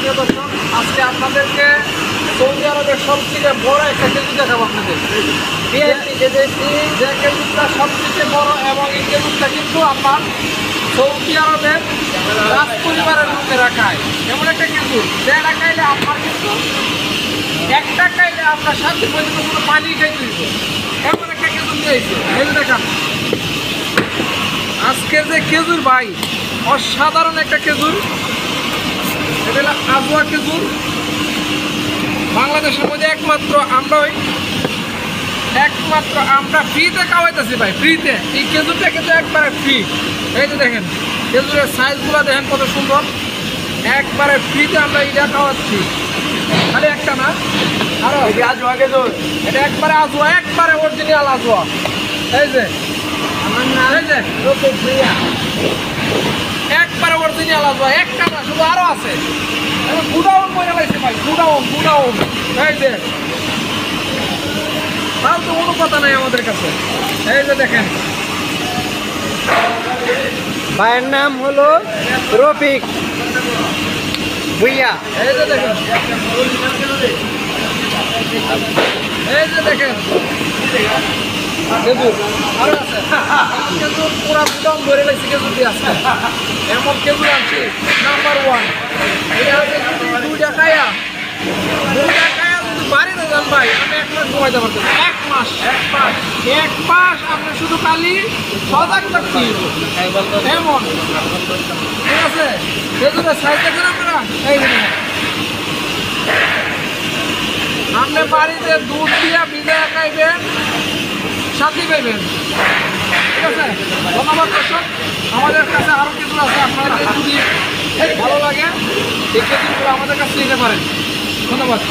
প্রিয় দর্শক, আজকে আপনাদেরকে সৌদি আরবের সবথেকে বড় একটা খেজুর দেখাবো আপনাদের। যে খেজুরটা সবথেকে বড় এবং এই খেজুরটা কিন্তু আপনার সৌদি আরবের রাজ পরিবারের লোকেরা খায়। এমন একটা খেজুর যেটা খাইলে আপনার কিন্তু একটা খাইলে আপনার সাথে পর্যন্ত কোনো পানি খাইতে দিব। এমন একটা খেজুর দিয়েছে, এই দেখান। আজকের যে খেজুর ভাই, অসাধারণ একটা খেজুর। এটা হলো আজওয়া খেজুর। বাংলাদেশের মধ্যে একমাত্র আমরা ফ্রিতে খাওয়াইতেছি ভাই, ফ্রিতে। এই খেজুরটা কিন্তু একবারে ফ্রি। এই যে দেখেন খেজুরের সাইজগুলো দেখেন কত সুন্দর। একবারে ফ্রিতে আমরা এটা খাওয়াচ্ছি। খালি একটা না, আরো আজওয়া খেজুর। এটা একবারে আজওয়া, একবারে অরিজিনাল আজওয়া। এই যে আমার নাম, এই যে একবারে অরিজিনাল আজওয়া, একটা না, শুধু আরো আছে। গুডাউন বলে লাইছে ভাই, গুডাউন। এই যে তাও তো কোনো কথা নাই আমাদের কাছে। এই যে দেখেন, ভাইয়ের নাম হলো রফিক ভুইয়া। এই যে দেখেন, এই যে দেখেন খেজুর আরো আছে। খেজুর পুরা গুডাউন ধরে লাইছে, খেজুর দিয়ে আছে। এমন খেজুর আছে নাম্বার 1। এটা হচ্ছে যদি দুইটা খায়া যদি বাড়িতে যান ভাই, আমি 1 মাস ঘুমাইতে পারতেছি। 1 মাস আপনি শুধু খালি সজাগ থাকতে এমন। ঠিক আছে, খেজুরের সাইজ দেখেন আপনারা। এই যে আপনি বাড়িতে দুধ দিয়ে ভিজে খাইবেন, শান্তি পাইবেন। ঠিক আছে, ধন্যবাদ দর্শক। আমাদের কাছে আরও খেজুর আছে, আপনাদের যদি ভালো লাগে এই খেজুরগুলো আমাদের কাছে নিতে পারেন। ধন্যবাদ।